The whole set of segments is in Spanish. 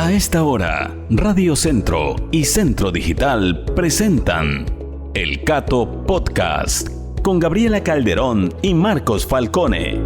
A esta hora, Radio Centro y Centro Digital presentan El Cato Podcast con Gabriela Calderón y Marcos Falcone.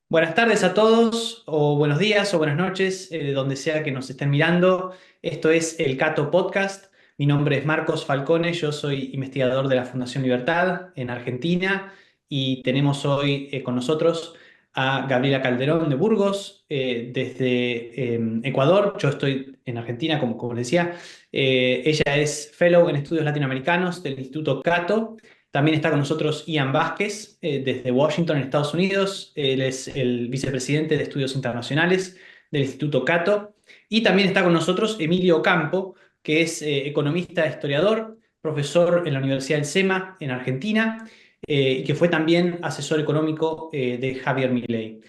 Buenas tardes a todos, o buenos días, o buenas noches, de donde sea que nos estén mirando. Esto es El Cato Podcast. Mi nombre es Marcos Falcone, yo soy investigador de la Fundación Libertad en Argentina y tenemos hoy con nosotros a Gabriela Calderón de Burgos, desde Ecuador. Yo estoy en Argentina, como les decía. Ella es Fellow en Estudios Latinoamericanos del Instituto Cato. También está con nosotros Ian Vázquez, desde Washington, en Estados Unidos. Él es el vicepresidente de Estudios Internacionales del Instituto Cato. Y también está con nosotros Emilio Campo, que es economista, historiador, profesor en la Universidad del SEMA en Argentina, y que fue también asesor económico de Javier Milei.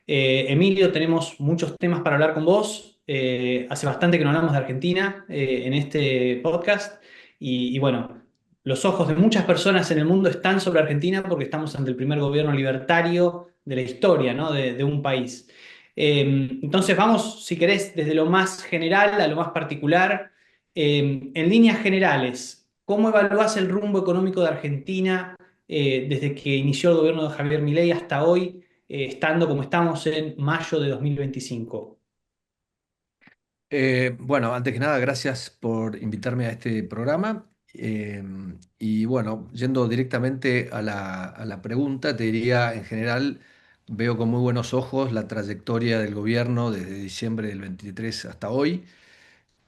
Emilio, tenemos muchos temas para hablar con vos. Hace bastante que no hablamos de Argentina en este podcast. Y bueno, los ojos de muchas personas en el mundo están sobre Argentina porque estamos ante el primer gobierno libertario de la historia, ¿no? de un país. Entonces vamos, si querés, desde lo más general a lo más particular. En líneas generales, ¿cómo evaluás el rumbo económico de Argentina desde que inició el gobierno de Javier Milei hasta hoy, estando como estamos en mayo de 2025? Bueno, antes que nada, gracias por invitarme a este programa. Y bueno, yendo directamente a la pregunta, te diría, en general, veo con muy buenos ojos la trayectoria del gobierno desde diciembre del 23 hasta hoy,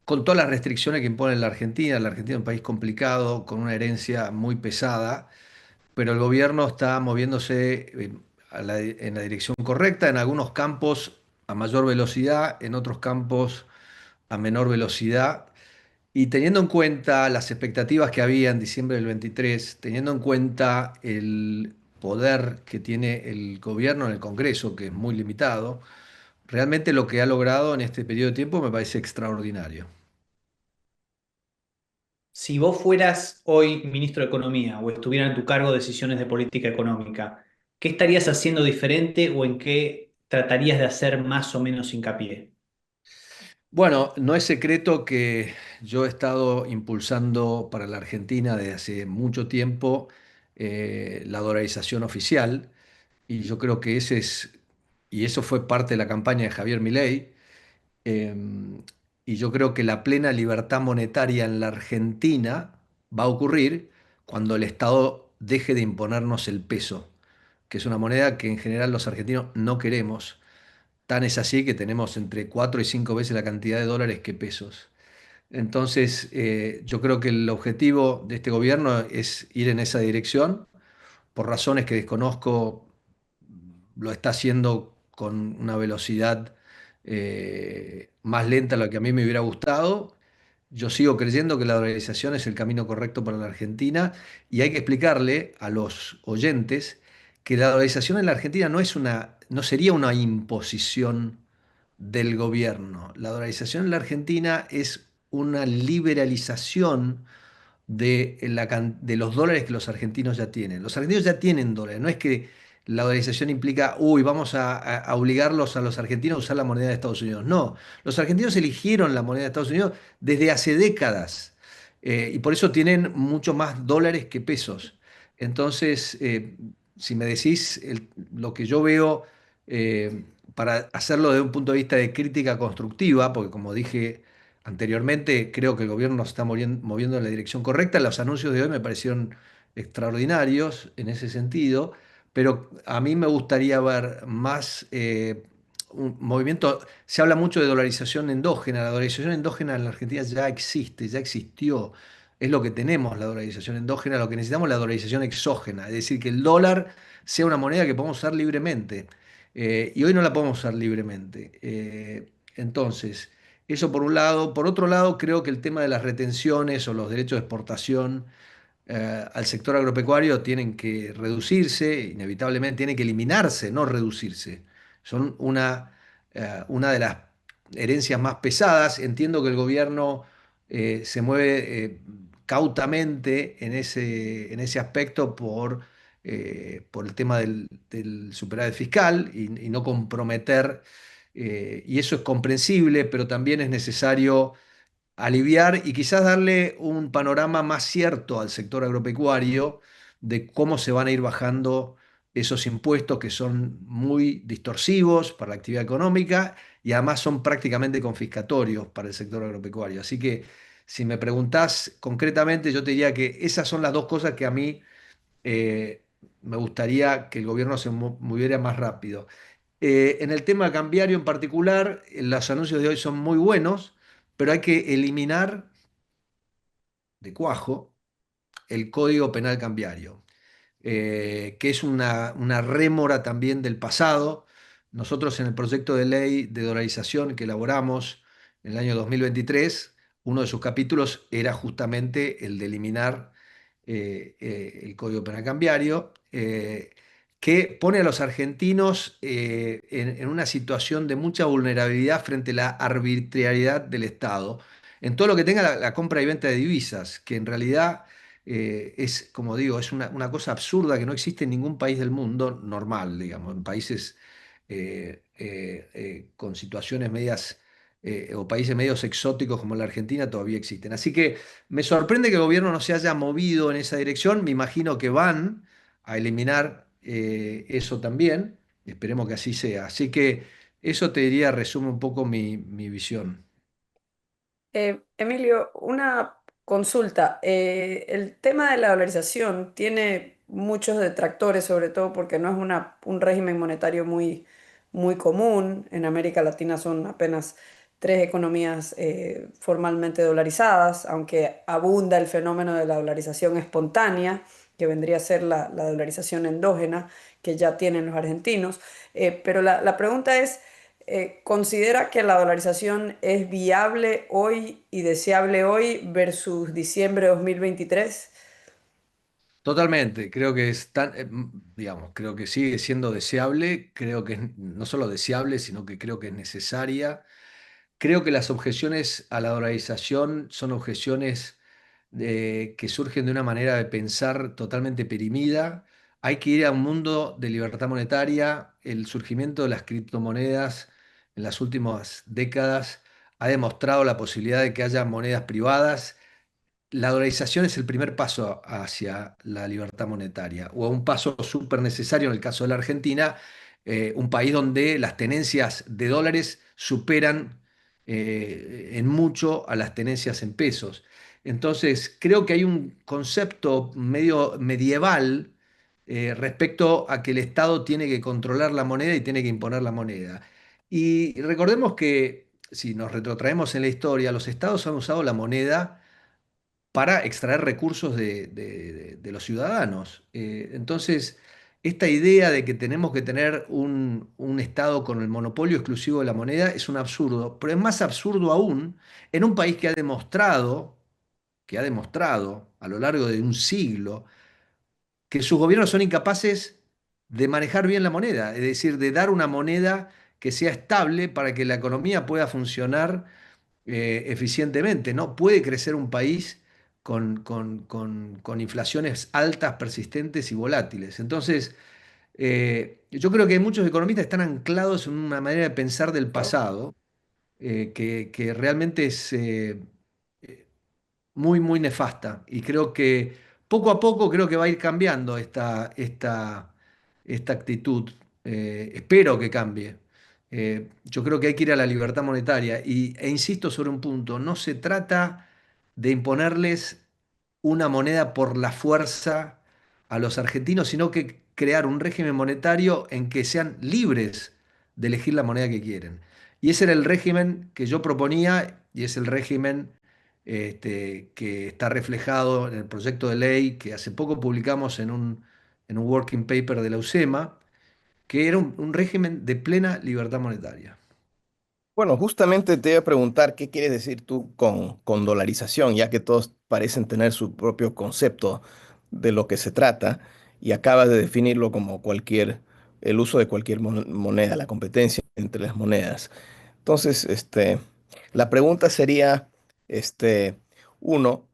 con todas las restricciones que impone la Argentina. La Argentina es un país complicado, con una herencia muy pesada, pero el gobierno está moviéndose en la dirección correcta, en algunos campos a mayor velocidad, en otros campos a menor velocidad. Y teniendo en cuenta las expectativas que había en diciembre del 23, teniendo en cuenta el poder que tiene el gobierno en el Congreso, que es muy limitado, realmente lo que ha logrado en este periodo de tiempo me parece extraordinario. Si vos fueras hoy ministro de Economía o estuvieran en tu cargo decisiones de política económica, ¿qué estarías haciendo diferente o en qué tratarías de hacer más o menos hincapié? Bueno, no es secreto que yo he estado impulsando para la Argentina desde hace mucho tiempo la dolarización oficial, y yo creo que y eso fue parte de la campaña de Javier Milei. Em, y yo creo que la plena libertad monetaria en la Argentina va a ocurrir cuando el Estado deje de imponernos el peso, que es una moneda que en general los argentinos no queremos. Tan es así que tenemos entre 4 y 5 veces la cantidad de dólares que pesos. Entonces, yo creo que el objetivo de este gobierno es ir en esa dirección. Por razones que desconozco, lo está haciendo con una velocidad más lenta de lo que a mí me hubiera gustado. Yo sigo creyendo que la dolarización es el camino correcto para la Argentina, y hay que explicarle a los oyentes que la dolarización en la Argentina no sería una imposición del gobierno. La dolarización en la Argentina es una liberalización de los dólares que los argentinos ya tienen. Los argentinos ya tienen dólares. No es que la dolarización implica, uy, vamos a obligarlos a los argentinos a usar la moneda de Estados Unidos. No, los argentinos eligieron la moneda de Estados Unidos desde hace décadas, y por eso tienen mucho más dólares que pesos. Entonces, si me decís lo que yo veo, para hacerlo desde un punto de vista de crítica constructiva, porque como dije anteriormente, creo que el gobierno se está moviendo en la dirección correcta. Los anuncios de hoy me parecieron extraordinarios en ese sentido, pero a mí me gustaría ver más un movimiento. Se habla mucho de dolarización endógena. La dolarización endógena en la Argentina ya existe, ya existió. Es lo que tenemos, la dolarización endógena. Lo que necesitamos es la dolarización exógena, es decir, que el dólar sea una moneda que podamos usar libremente. Y hoy no la podemos usar libremente. Entonces, eso por un lado. Por otro lado, creo que el tema de las retenciones o los derechos de exportación al sector agropecuario tienen que reducirse, inevitablemente tienen que eliminarse, no reducirse. Son una de las herencias más pesadas. Entiendo que el gobierno se mueve cautamente en ese aspecto por el tema del superávit fiscal y no comprometer. Y eso es comprensible, pero también es necesario aliviar y quizás darle un panorama más cierto al sector agropecuario de cómo se van a ir bajando esos impuestos que son muy distorsivos para la actividad económica y además son prácticamente confiscatorios para el sector agropecuario. Así que si me preguntás concretamente, yo te diría que esas son las dos cosas que a mí me gustaría que el gobierno se moviera más rápido. En el tema cambiario en particular, los anuncios de hoy son muy buenos, pero hay que eliminar de cuajo el Código Penal Cambiario, que es una rémora también del pasado. Nosotros en el proyecto de ley de dolarización que elaboramos en el año 2023, uno de sus capítulos era justamente el de eliminar el Código Penal Cambiario, que pone a los argentinos en una situación de mucha vulnerabilidad frente a la arbitrariedad del Estado, en todo lo que tenga la compra y venta de divisas, que en realidad es, como digo, es una cosa absurda que no existe en ningún país del mundo normal, digamos, en países con situaciones medias o países medios exóticos como la Argentina todavía existen. Así que me sorprende que el gobierno no se haya movido en esa dirección. Me imagino que van a eliminar eso también. Esperemos que así sea. Así que eso te diría, resume un poco mi visión. Emilio, una consulta. El tema de la dolarización tiene muchos detractores, sobre todo porque no es un régimen monetario muy común. En América Latina son apenas tres economías formalmente dolarizadas, aunque abunda el fenómeno de la dolarización espontánea, que vendría a ser la dolarización endógena que ya tienen los argentinos. Pero la pregunta es ¿considera que la dolarización es viable hoy y deseable hoy versus diciembre de 2023? Totalmente, creo que es tan, digamos, creo que sigue siendo deseable, creo que es no solo deseable, sino que creo que es necesaria. Creo que las objeciones a la dolarización son objeciones que surgen de una manera de pensar totalmente perimida. Hay que ir a un mundo de libertad monetaria. El surgimiento de las criptomonedas en las últimas décadas ha demostrado la posibilidad de que haya monedas privadas. La dolarización es el primer paso hacia la libertad monetaria, o un paso súper necesario en el caso de la Argentina, un país donde las tenencias de dólares superan en mucho a las tenencias en pesos. Entonces, creo que hay un concepto medio medieval respecto a que el Estado tiene que controlar la moneda y tiene que imponer la moneda. Y recordemos que si nos retrotraemos en la historia, los estados han usado la moneda para extraer recursos de los ciudadanos. Entonces, esta idea de que tenemos que tener un Estado con el monopolio exclusivo de la moneda es un absurdo, pero es más absurdo aún en un país que ha demostrado a lo largo de un siglo que sus gobiernos son incapaces de manejar bien la moneda, es decir, de dar una moneda que sea estable para que la economía pueda funcionar eficientemente. No puede crecer un país con inflaciones altas, persistentes y volátiles. Entonces, yo creo que muchos economistas están anclados en una manera de pensar del pasado que realmente es muy nefasta. Y creo que poco a poco creo que va a ir cambiando esta actitud. Espero que cambie. Yo creo que hay que ir a la libertad monetaria. E insisto sobre un punto, no se trata de imponerles una moneda por la fuerza a los argentinos, sino que crear un régimen monetario en que sean libres de elegir la moneda que quieren. Y ese era el régimen que yo proponía y es el régimen que está reflejado en el proyecto de ley que hace poco publicamos en un working paper de la UCEMA, que era un régimen de plena libertad monetaria. Bueno, justamente te iba a preguntar qué quieres decir tú con dolarización, ya que todos parecen tener su propio concepto de lo que se trata y acabas de definirlo como el uso de cualquier moneda, la competencia entre las monedas. Entonces, la pregunta sería, este, uno,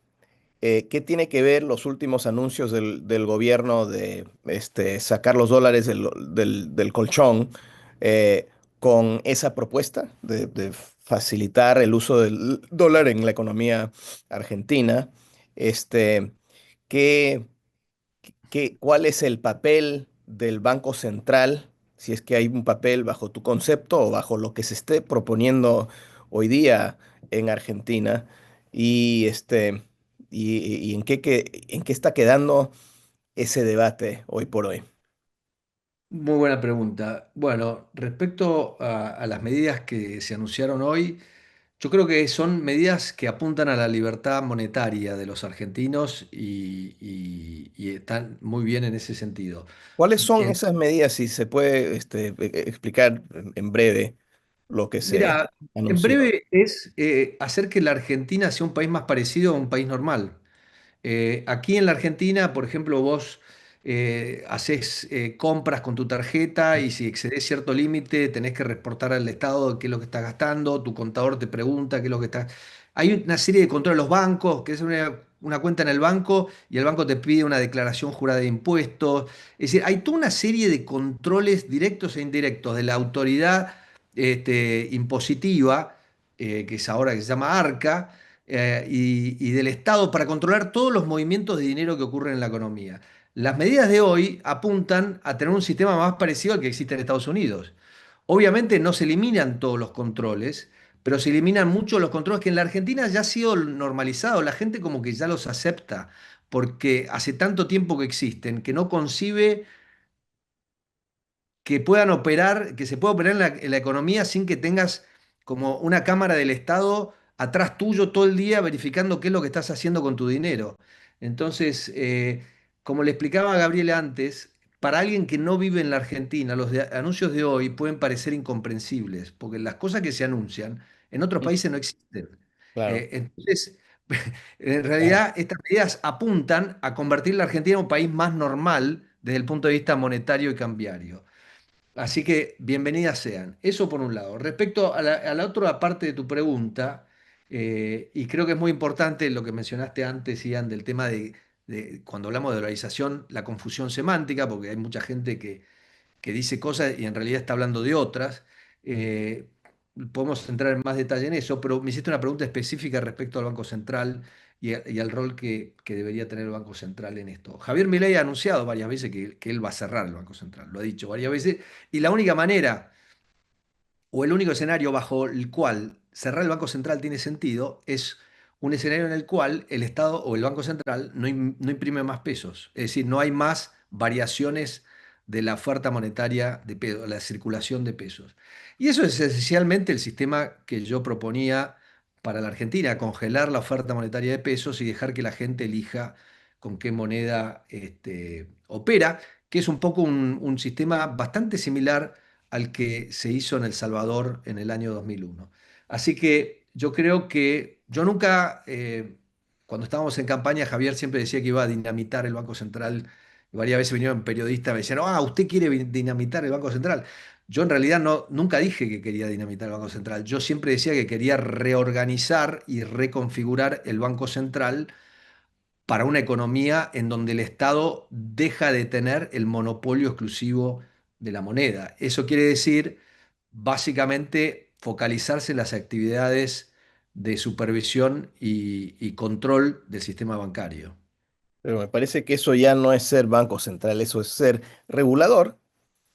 ¿qué tiene que ver los últimos anuncios del gobierno de sacar los dólares del colchón? con esa propuesta de facilitar el uso del dólar en la economía argentina. Este, ¿qué, cuál es el papel del Banco Central, si es que hay un papel bajo tu concepto o bajo lo que se esté proponiendo hoy día en Argentina? Y, y en en qué está quedando ese debate hoy por hoy. Muy buena pregunta. Bueno, respecto a las medidas que se anunciaron hoy, yo creo que son medidas que apuntan a la libertad monetaria de los argentinos y están muy bien en ese sentido. ¿Cuáles son En- esas medidas, si se puede explicar en breve lo que se Mira, en anunció? breve es hacer que la Argentina sea un país más parecido a un país normal. Aquí en la Argentina, por ejemplo, vos haces compras con tu tarjeta y si excedes cierto límite tenés que reportar al Estado qué es lo que estás gastando, tu contador te pregunta qué es lo que estás... Hay una serie de controles en los bancos, que es una cuenta en el banco y el banco te pide una declaración jurada de impuestos. Es decir, hay toda una serie de controles directos e indirectos de la autoridad impositiva, que es ahora que se llama ARCA, y del Estado para controlar todos los movimientos de dinero que ocurren en la economía. Las medidas de hoy apuntan a tener un sistema más parecido al que existe en Estados Unidos. Obviamente no se eliminan todos los controles, pero se eliminan muchos los controles que en la Argentina ya ha sido normalizado. La gente como que ya los acepta, porque hace tanto tiempo que existen, que no concibe que puedan operar, que se pueda operar en la economía sin que tengas como una cámara del Estado atrás tuyo todo el día verificando qué es lo que estás haciendo con tu dinero. Entonces, como le explicaba a Gabriela antes, para alguien que no vive en la Argentina, anuncios de hoy pueden parecer incomprensibles, porque las cosas que se anuncian en otros países no existen. Claro, Entonces, en claro. realidad, estas medidas apuntan a convertir la Argentina en un país más normal desde el punto de vista monetario y cambiario. Así que bienvenidas sean. Eso por un lado. Respecto a la otra parte de tu pregunta, y creo que es muy importante lo que mencionaste antes, Ian, del tema de cuando hablamos de dolarización, la confusión semántica, porque hay mucha gente que dice cosas y en realidad está hablando de otras. Eh, Podemos entrar en más detalle en eso, pero me hiciste una pregunta específica respecto al Banco Central y al rol que debería tener el Banco Central en esto. Javier Milei ha anunciado varias veces que él va a cerrar el Banco Central, lo ha dicho varias veces, y la única manera o el único escenario bajo el cual cerrar el Banco Central tiene sentido es un escenario en el cual el Estado o el Banco Central no imprime más pesos. Es decir, no hay más variaciones de la oferta monetaria de pesos, la circulación de pesos. Y eso es esencialmente el sistema que yo proponía para la Argentina, congelar la oferta monetaria de pesos y dejar que la gente elija con qué moneda opera, que es un poco un sistema bastante similar al que se hizo en El Salvador en el año 2001. Así que yo creo que yo nunca, cuando estábamos en campaña, Javier siempre decía que iba a dinamitar el Banco Central. Varias veces vinieron periodistas y me decían, ah, usted quiere dinamitar el Banco Central. Yo en realidad no, nunca dije que quería dinamitar el Banco Central. Yo siempre decía que quería reorganizar y reconfigurar el Banco Central para una economía en donde el Estado deja de tener el monopolio exclusivo de la moneda. Eso quiere decir, básicamente, focalizarse en las actividades de supervisión y control del sistema bancario. Pero me parece que eso ya no es ser banco central, eso es ser regulador.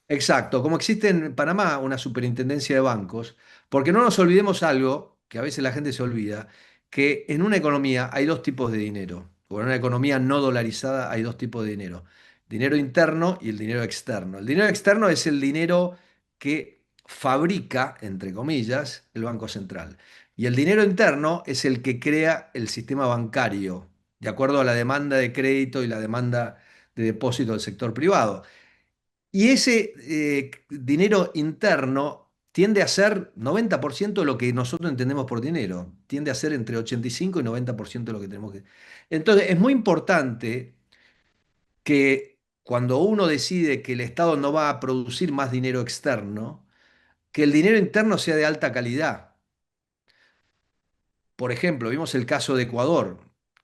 Exacto, como existe en Panamá una superintendencia de bancos, porque no nos olvidemos algo que a veces la gente se olvida, que en una economía hay dos tipos de dinero, o en una economía no dolarizada hay dos tipos de dinero, dinero interno y el dinero externo. El dinero externo es el dinero que fabrica, entre comillas, el Banco Central. Y el dinero interno es el que crea el sistema bancario, de acuerdo a la demanda de crédito y la demanda de depósito del sector privado. Y ese dinero interno tiende a ser 90% de lo que nosotros entendemos por dinero. Tiende a ser entre 85 y 90% de lo que tenemos que... Entonces, es muy importante que cuando uno decide que el Estado no va a producir más dinero externo, que el dinero interno sea de alta calidad. Por ejemplo, vimos el caso de Ecuador,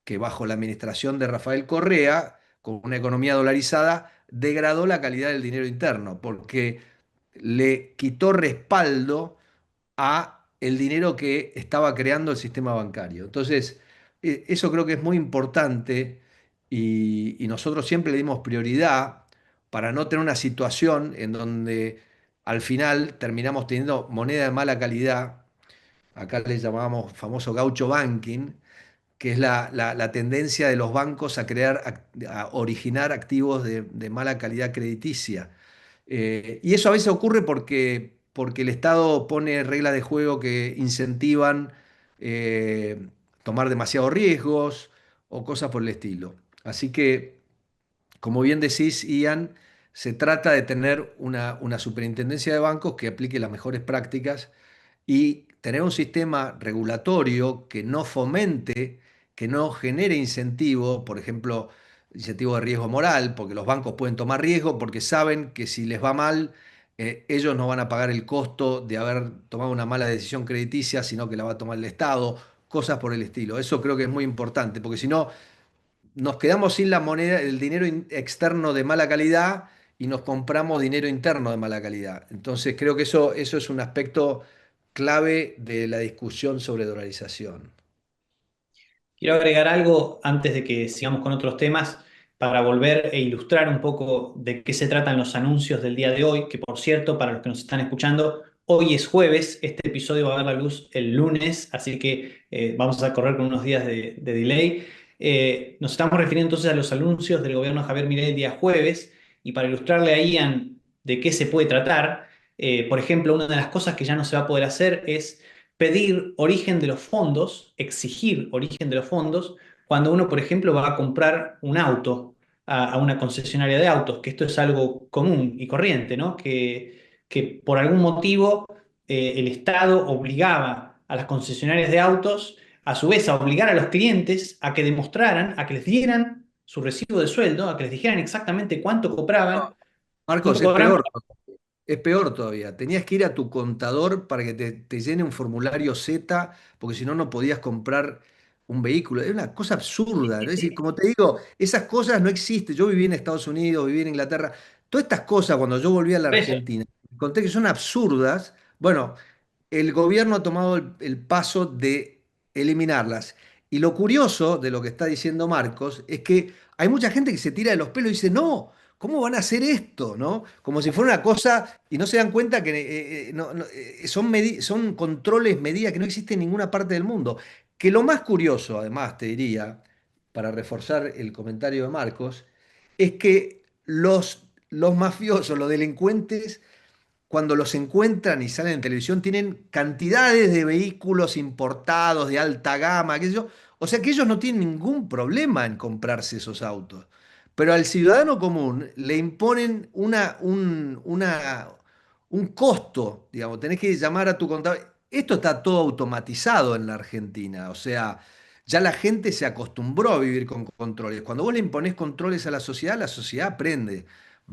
que bajo la administración de Rafael Correa, con una economía dolarizada, degradó la calidad del dinero interno, porque le quitó respaldo a el dinero que estaba creando el sistema bancario. Entonces, eso creo que es muy importante y nosotros siempre le dimos prioridad para no tener una situación en donde al final terminamos teniendo moneda de mala calidad. Acá le llamábamos famoso gaucho banking, que es la tendencia de los bancos a crear, a originar activos de mala calidad crediticia. Y eso a veces ocurre porque el Estado pone reglas de juego que incentivan tomar demasiados riesgos o cosas por el estilo. Así que, como bien decís, Ian, se trata de tener una superintendencia de bancos que aplique las mejores prácticas y tener un sistema regulatorio que no fomente, que no genere incentivo, por ejemplo, incentivo de riesgo moral, porque los bancos pueden tomar riesgo porque saben que si les va mal, ellos no van a pagar el costo de haber tomado una mala decisión crediticia, sino que la va a tomar el Estado, cosas por el estilo. Eso creo que es muy importante, porque si no, nos quedamos sin la moneda, el dinero externo de mala calidad y nos compramos dinero interno de mala calidad. Entonces creo que eso es un aspecto clave de la discusión sobre dolarización. Quiero agregar algo antes de que sigamos con otros temas para volver e ilustrar un poco de qué se tratan los anuncios del día de hoy, que por cierto, para los que nos están escuchando, hoy es jueves, este episodio va a ver la luz el lunes, así que vamos a correr con unos días de delay. Nos estamos refiriendo entonces a los anuncios del gobierno de Javier Milei el día jueves, y para ilustrarle a Ian de qué se puede tratar, por ejemplo, una de las cosas que ya no se va a poder hacer es pedir origen de los fondos, exigir origen de los fondos, cuando uno, por ejemplo, va a comprar un auto a una concesionaria de autos, que esto es algo común y corriente, ¿no? Que por algún motivo el Estado obligaba a las concesionarias de autos, a su vez, a obligar a los clientes a que demostraran, a que les dieran su recibo de sueldo, a que les dijeran exactamente Marcos, cuánto cobraban. es peor todavía. Tenías que ir a tu contador para que te llene un formulario Z, porque si no, no podías comprar un vehículo. Es una cosa absurda, ¿no? Es decir, como te digo, esas cosas no existen. Yo viví en Estados Unidos, viví en Inglaterra. Todas estas cosas, cuando yo volví a la Argentina, conté que son absurdas. Bueno, el gobierno ha tomado el paso de eliminarlas. Y lo curioso de lo que está diciendo Marcos es que hay mucha gente que se tira de los pelos y dice, no, ¿cómo van a hacer esto? ¿No? Como si fuera una cosa y no se dan cuenta que son controles, medidas que no existen en ninguna parte del mundo. Que lo más curioso, además, te diría, para reforzar el comentario de Marcos, es que los mafiosos, los delincuentes, cuando los encuentran y salen en televisión, tienen cantidades de vehículos importados de alta gama, qué sé yo. O sea que ellos no tienen ningún problema en comprarse esos autos. Pero al ciudadano común le imponen un costo, digamos, tenés que llamar a tu contador. Esto está todo automatizado en la Argentina, o sea, ya la gente se acostumbró a vivir con controles. Cuando vos le imponés controles a la sociedad aprende,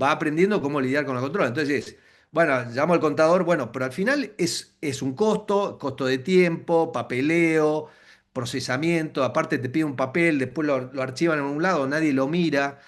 va aprendiendo cómo lidiar con los controles. Entonces, bueno, llamo al contador, bueno, pero al final es un costo de tiempo, papeleo, procesamiento, aparte te pide un papel, después lo archivan en un lado, nadie lo mira.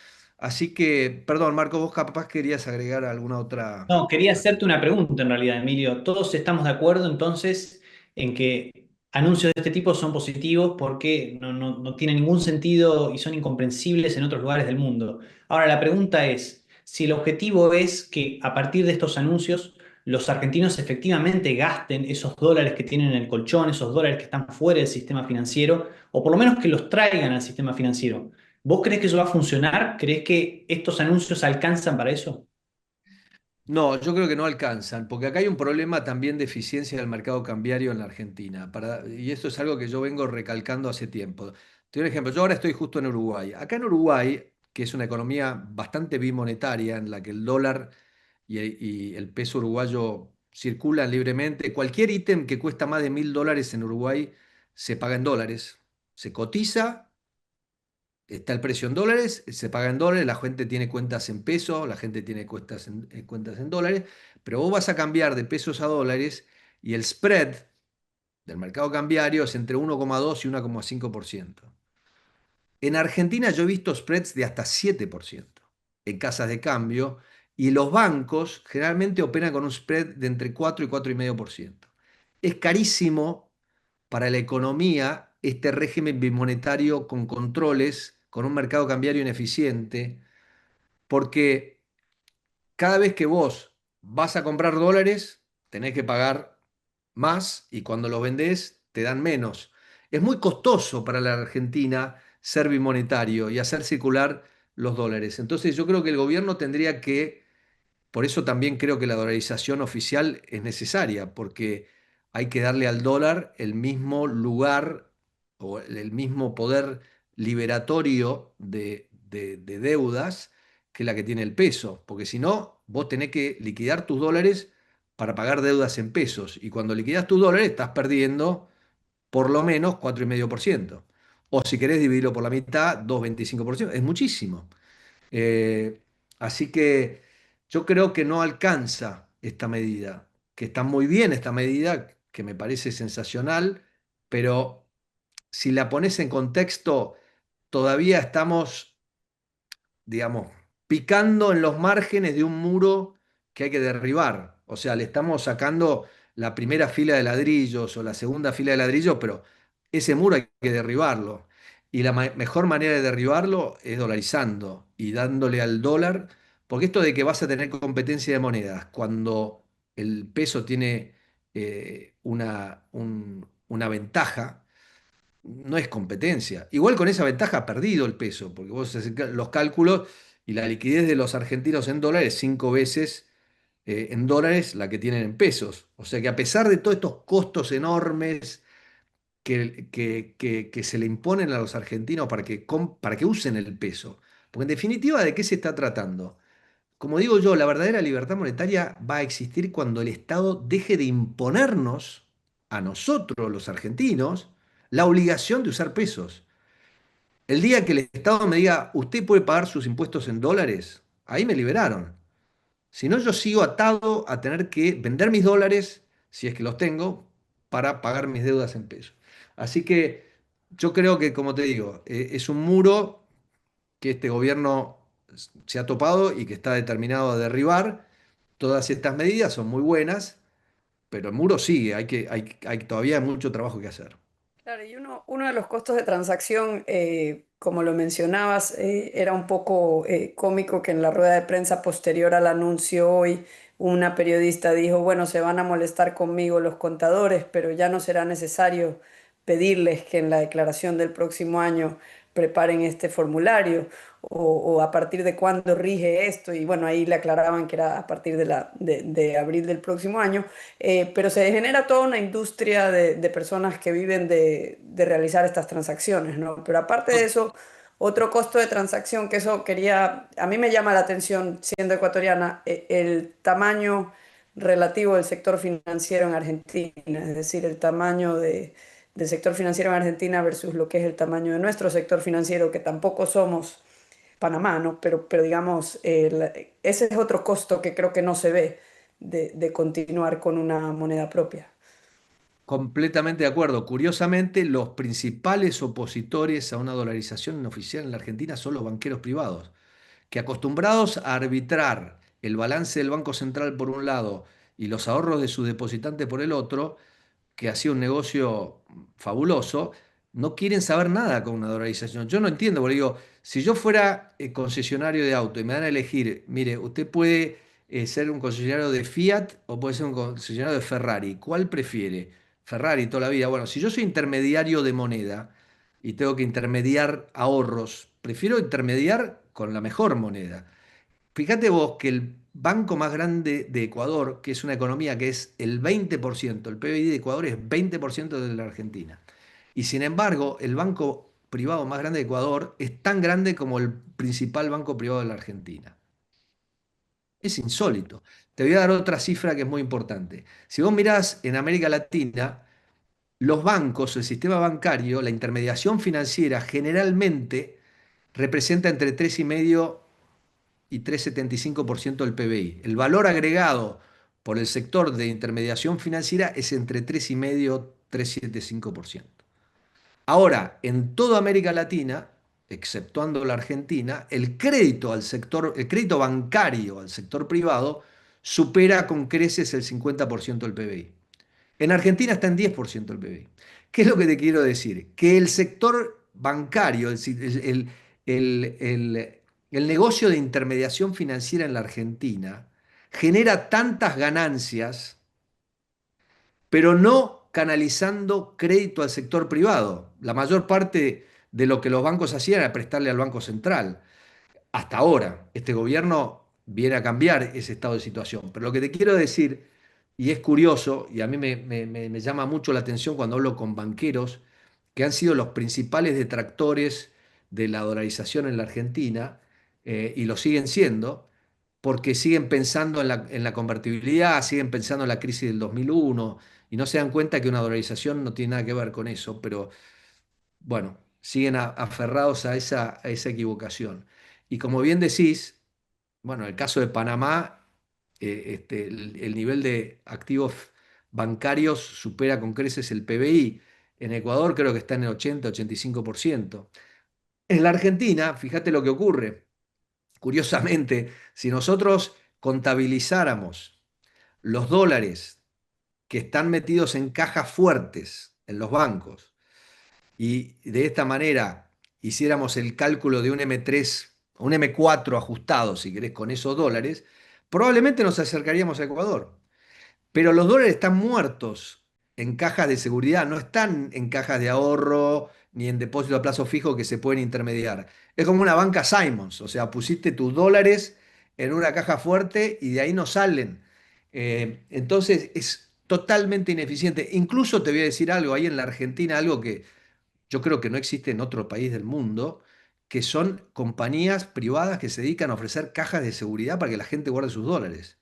Así que, perdón, Marco, vos capaz querías agregar alguna otra. No, quería hacerte una pregunta en realidad, Emilio. Todos estamos de acuerdo entonces en que anuncios de este tipo son positivos porque no tienen ningún sentido y son incomprensibles en otros lugares del mundo. Ahora, la pregunta es, si el objetivo es que a partir de estos anuncios los argentinos efectivamente gasten esos dólares que tienen en el colchón, esos dólares que están fuera del sistema financiero, o por lo menos que los traigan al sistema financiero, ¿vos crees que eso va a funcionar? ¿Crees que estos anuncios alcanzan para eso? No, yo creo que no alcanzan, porque acá hay un problema también de eficiencia del mercado cambiario en la Argentina. Y esto es algo que yo vengo recalcando hace tiempo. Te doy un ejemplo, yo ahora estoy justo en Uruguay. Acá en Uruguay, que es una economía bastante bimonetaria, en la que el dólar y el peso uruguayo circulan libremente, cualquier ítem que cuesta más de $1.000 en Uruguay se paga en dólares, se cotiza. Está el precio en dólares, se paga en dólares, la gente tiene cuentas en pesos, la gente tiene cuentas en dólares, pero vos vas a cambiar de pesos a dólares y el spread del mercado cambiario es entre 1,2 y 1,5%. En Argentina yo he visto spreads de hasta 7% en casas de cambio Y los bancos generalmente operan con un spread de entre 4 y 4,5%. Es carísimo para la economía este régimen bimonetario con controles, con un mercado cambiario ineficiente, porque cada vez que vos vas a comprar dólares, tenés que pagar más y cuando los vendés te dan menos. Es muy costoso para la Argentina ser bimonetario y hacer circular los dólares. Entonces yo creo que el gobierno tendría que, por eso también creo que la dolarización oficial es necesaria, porque hay que darle al dólar el mismo lugar o el mismo poder liberatorio de deudas que la que tiene el peso, porque si no, vos tenés que liquidar tus dólares para pagar deudas en pesos, y cuando liquidas tus dólares estás perdiendo por lo menos 4,5%. O si querés dividirlo por la mitad, 2,25%. Es muchísimo. Eh, Así que yo creo que no alcanza esta medida, que está muy bien esta medida, que me parece sensacional, pero si la pones en contexto, todavía estamos, digamos, picando en los márgenes de un muro que hay que derribar. O sea, le estamos sacando la primera fila de ladrillos o la segunda fila de ladrillos, pero ese muro hay que derribarlo. Y la mejor manera de derribarlo es dolarizando y dándole al dólar, porque esto de que vas a tener competencia de monedas cuando el peso tiene una ventaja, no es competencia. Igual con esa ventaja ha perdido el peso, porque vos haces los cálculos y la liquidez de los argentinos en dólares es 5 veces en dólares la que tienen en pesos. O sea que a pesar de todos estos costos enormes que se le imponen a los argentinos para que usen el peso, porque en definitiva, ¿de qué se está tratando? Como digo yo, la verdadera libertad monetaria va a existir cuando el Estado deje de imponernos a nosotros, los argentinos, la obligación de usar pesos. El día que el Estado me diga, usted puede pagar sus impuestos en dólares, ahí me liberaron. Si no, yo sigo atado a tener que vender mis dólares, si es que los tengo, para pagar mis deudas en pesos. Así que yo creo que, como te digo, es un muro que este gobierno se ha topado y que está determinado a derribar. Todas estas medidas son muy buenas, pero el muro sigue, hay todavía mucho trabajo que hacer. Claro, y uno de los costos de transacción, como lo mencionabas, era un poco cómico que en la rueda de prensa posterior al anuncio hoy, una periodista dijo, bueno, se van a molestar conmigo los contadores, pero ya no será necesario pedirles que en la declaración del próximo año preparen este formulario o a partir de cuándo rige esto. Y bueno, ahí le aclaraban que era a partir de abril del próximo año. Pero se genera toda una industria de personas que viven de realizar estas transacciones, ¿no? Pero aparte de eso, otro costo de transacción que eso quería, a mí me llama la atención siendo ecuatoriana, el tamaño relativo del sector financiero en Argentina, es decir, el tamaño del sector financiero en Argentina versus lo que es el tamaño de nuestro sector financiero, que tampoco somos Panamá, ¿no? Pero digamos, ese es otro costo que creo que no se ve de continuar con una moneda propia. Completamente de acuerdo. Curiosamente, los principales opositores a una dolarización oficial en la Argentina son los banqueros privados, que acostumbrados a arbitrar el balance del Banco Central por un lado y los ahorros de sus depositantes por el otro, que hacía un negocio fabuloso, no quieren saber nada con una dolarización. Yo no entiendo, porque digo, si yo fuera concesionario de auto y me dan a elegir, mire, usted puede ser un concesionario de Fiat o puede ser un concesionario de Ferrari, ¿cuál prefiere? Ferrari toda la vida. Bueno, si yo soy intermediario de moneda y tengo que intermediar ahorros, prefiero intermediar con la mejor moneda. Fíjate vos que el banco más grande de Ecuador, que es una economía que es el 20%, el PBI de Ecuador es 20% de la Argentina. Y sin embargo, el banco privado más grande de Ecuador es tan grande como el principal banco privado de la Argentina. Es insólito. Te voy a dar otra cifra que es muy importante. Si vos mirás en América Latina, los bancos, el sistema bancario, la intermediación financiera generalmente representa entre 3,5% y 3,75% del PBI. El valor agregado por el sector de intermediación financiera es entre 3,5% y 3,75%. Ahora, en toda América Latina, exceptuando la Argentina, el crédito al sector, el crédito bancario al sector privado supera con creces el 50% del PBI. En Argentina está en 10% el PBI. ¿Qué es lo que te quiero decir? Que el sector bancario, el negocio de intermediación financiera en la Argentina genera tantas ganancias, pero no canalizando crédito al sector privado. La mayor parte de lo que los bancos hacían era prestarle al Banco Central. Hasta ahora, este gobierno viene a cambiar ese estado de situación. Pero lo que te quiero decir, y es curioso, y a mí me llama mucho la atención cuando hablo con banqueros, que han sido los principales detractores de la dolarización en la Argentina, y lo siguen siendo, porque siguen pensando en la convertibilidad, siguen pensando en la crisis del 2001, y no se dan cuenta que una dolarización no tiene nada que ver con eso, pero bueno, siguen aferrados a esa equivocación. Y como bien decís, bueno, en el caso de Panamá, el nivel de activos bancarios supera con creces el PBI. En Ecuador creo que está en el 80-85%. En la Argentina, fíjate lo que ocurre. Curiosamente, si nosotros contabilizáramos los dólares que están metidos en cajas fuertes en los bancos, y de esta manera hiciéramos el cálculo de un M3, un M4 ajustado, si querés, con esos dólares, probablemente nos acercaríamos a Ecuador. Pero los dólares están muertos en cajas de seguridad, no están en cajas de ahorro ni en depósito a plazo fijo que se pueden intermediar. Es como una banca Simons, o sea, pusiste tus dólares en una caja fuerte y de ahí no salen. Entonces es totalmente ineficiente. Incluso te voy a decir algo, ahí en la Argentina, algo que yo creo que no existe en otro país del mundo, que son compañías privadas que se dedican a ofrecer cajas de seguridad para que la gente guarde sus dólares.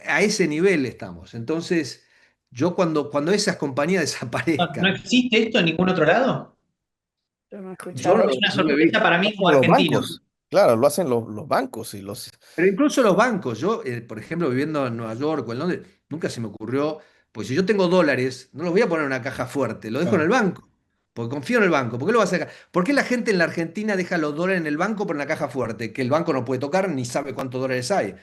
A ese nivel estamos. Entonces, yo cuando esas compañías ¿No desaparezcan, existe esto en ningún otro lado? Yo no he yo escuchado no, Es eso. una no lo he sorpresa visto. para Lo mí como hacen los argentino. bancos. Claro, lo hacen los bancos y los... Pero incluso los bancos, yo, por ejemplo, viviendo en Nueva York o en Londres, nunca se me ocurrió, pues si yo tengo dólares, no los voy a poner en una caja fuerte, lo dejo en el Claro. banco, porque confío en el banco. ¿Por qué lo vas a sacar? ¿Por qué la gente en la Argentina deja los dólares en el banco por una caja fuerte, que el banco no puede tocar ni sabe cuántos dólares hay?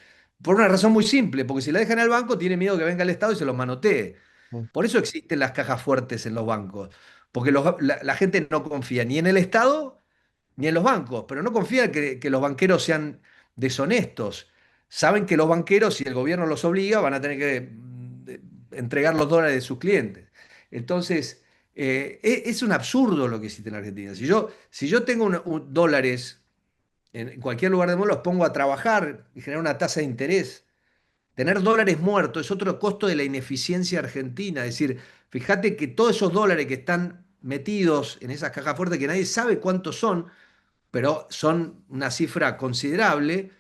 Por una razón muy simple, porque si la dejan en el banco, tiene miedo que venga el Estado y se los manotee. Mm. Por eso existen las cajas fuertes en los bancos, porque la gente no confía ni en el Estado ni en los bancos, pero no confía que los banqueros sean deshonestos. Saben que los banqueros, si el gobierno los obliga, van a tener que entregar los dólares de sus clientes. Entonces, es un absurdo lo que existe en Argentina. Si yo tengo dólares en cualquier lugar del mundo, los pongo a trabajar y generar una tasa de interés. Tener dólares muertos es otro costo de la ineficiencia argentina. Es decir, fíjate que todos esos dólares que están metidos en esas cajas fuertes que nadie sabe cuántos son, pero son una cifra considerable,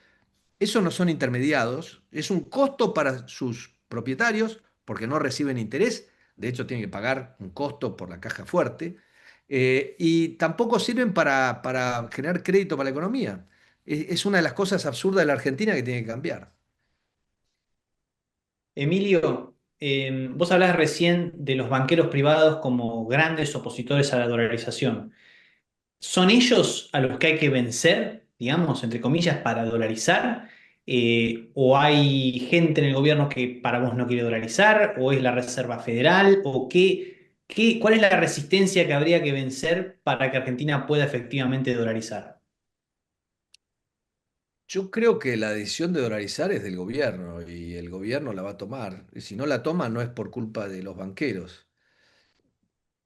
esos no son intermediados, es un costo para sus propietarios porque no reciben interés, de hecho tienen que pagar un costo por la caja fuerte, y tampoco sirven para generar crédito para la economía. Es una de las cosas absurdas de la Argentina que tiene que cambiar. Emilio, vos hablás recién de los banqueros privados como grandes opositores a la dolarización. ¿Son ellos a los que hay que vencer, digamos, entre comillas, para dolarizar? ¿O hay gente en el gobierno que para vos no quiere dolarizar? ¿O es la Reserva Federal? ¿O cuál es la resistencia que habría que vencer para que Argentina pueda efectivamente dolarizar? Yo creo que la decisión de dolarizar es del gobierno y el gobierno la va a tomar. Y si no la toma no es por culpa de los banqueros.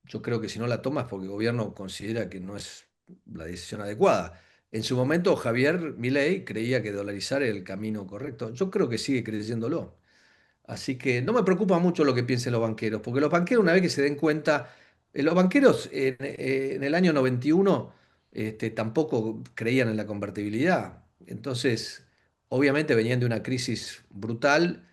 Yo creo que si no la toma es porque el gobierno considera que no es la decisión adecuada. En su momento, Javier Milei creía que dolarizar era el camino correcto. Yo creo que sigue creyéndolo. Así que no me preocupa mucho lo que piensen los banqueros, porque los banqueros, una vez que se den cuenta, los banqueros en el año 91 tampoco creían en la convertibilidad. Entonces, obviamente venían de una crisis brutal,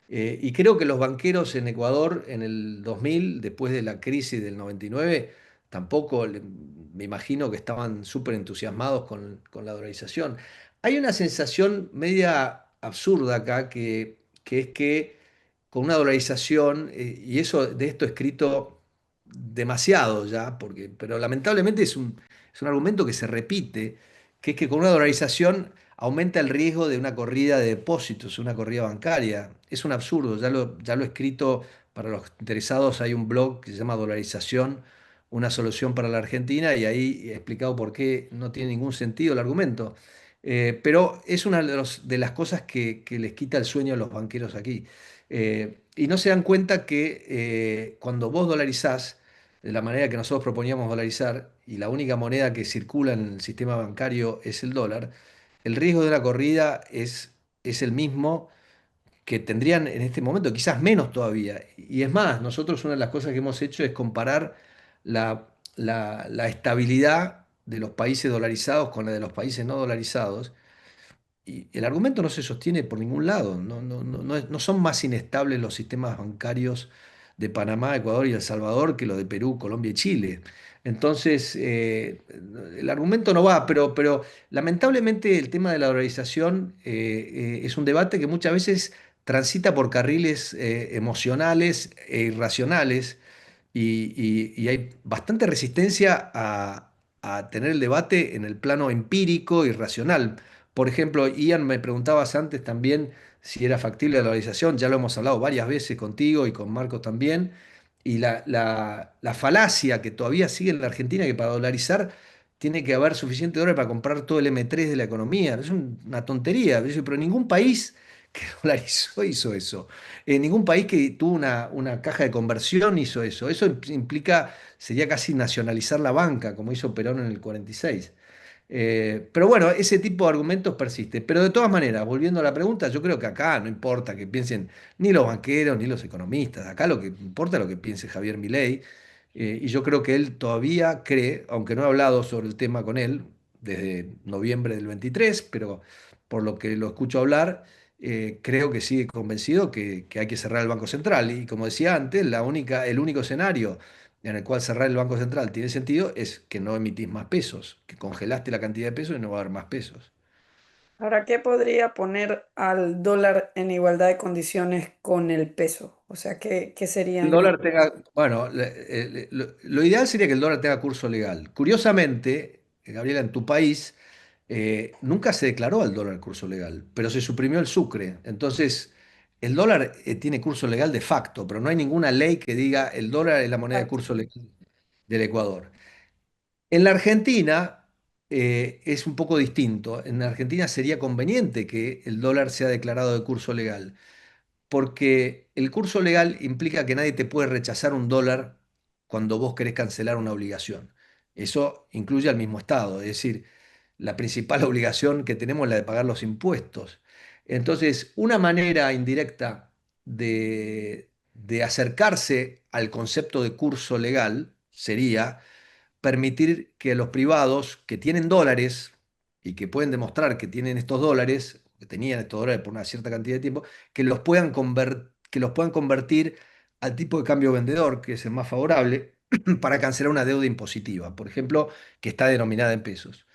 y creo que los banqueros en Ecuador en el 2000, después de la crisis del 99, tampoco me imagino que estaban súper entusiasmados con la dolarización. Hay una sensación media absurda acá que es que con una dolarización, y eso de esto he escrito demasiado ya, pero lamentablemente es un argumento que se repite, que es que con una dolarización aumenta el riesgo de una corrida de depósitos, una corrida bancaria. Es un absurdo, ya lo he escrito para los interesados, hay un blog que se llama Dolarización, una solución para la Argentina, y ahí he explicado por qué no tiene ningún sentido el argumento. Pero es una de las cosas que les quita el sueño a los banqueros aquí. Y no se dan cuenta que cuando vos dolarizás, de la manera que nosotros proponíamos dolarizar, y la única moneda que circula en el sistema bancario es el dólar, el riesgo de una corrida es el mismo que tendrían en este momento, quizás menos todavía. Y es más, nosotros una de las cosas que hemos hecho es comparar la estabilidad de los países dolarizados con la de los países no dolarizados. Y el argumento no se sostiene por ningún lado. No son más inestables los sistemas bancarios de Panamá, Ecuador y El Salvador que los de Perú, Colombia y Chile. Entonces, el argumento no va, pero lamentablemente el tema de la dolarización es un debate que muchas veces transita por carriles emocionales e irracionales y hay bastante resistencia a tener el debate en el plano empírico y racional. Por ejemplo, Ian, me preguntabas antes también si era factible la dolarización, ya lo hemos hablado varias veces contigo y con Marcos también, y la falacia que todavía sigue en la Argentina, que para dolarizar tiene que haber suficiente dólar para comprar todo el M3 de la economía. Es una tontería, pero ningún país que dolarizó hizo eso. Ningún país que tuvo una caja de conversión hizo eso. Eso implica, sería casi nacionalizar la banca, como hizo Perón en el 46. Pero bueno, ese tipo de argumentos persiste. Pero de todas maneras, volviendo a la pregunta, yo creo que acá no importa que piensen ni los banqueros ni los economistas. Acá lo que importa es lo que piense Javier Milei. Y yo creo que él todavía cree, aunque no he hablado sobre el tema con él desde noviembre del 23, pero por lo que lo escucho hablar, creo que sigue convencido que hay que cerrar el Banco Central. Y como decía antes, el único escenario en el cual cerrar el Banco Central tiene sentido es que no emitís más pesos, que congelaste la cantidad de pesos y no va a haber más pesos. Ahora, ¿qué podría poner al dólar en igualdad de condiciones con el peso? O sea, ¿qué El serían los... dólar tenga, bueno, lo ideal sería que el dólar tenga curso legal. Curiosamente, Gabriela, en tu país nunca se declaró al dólar curso legal, pero se suprimió el sucre. Entonces, el dólar tiene curso legal de facto, pero no hay ninguna ley que diga el dólar es la moneda de Exacto. curso legal del Ecuador. En la Argentina es un poco distinto. En la Argentina sería conveniente que el dólar sea declarado de curso legal, porque el curso legal implica que nadie te puede rechazar un dólar cuando vos querés cancelar una obligación. Eso incluye al mismo Estado, es decir, la principal obligación que tenemos es la de pagar los impuestos. Entonces, una manera indirecta de acercarse al concepto de curso legal sería permitir que los privados que tienen dólares y que pueden demostrar que tienen estos dólares, que tenían estos dólares por una cierta cantidad de tiempo, que los puedan convertir al tipo de cambio vendedor, que es el más favorable, para cancelar una deuda impositiva, por ejemplo, que está denominada en pesos.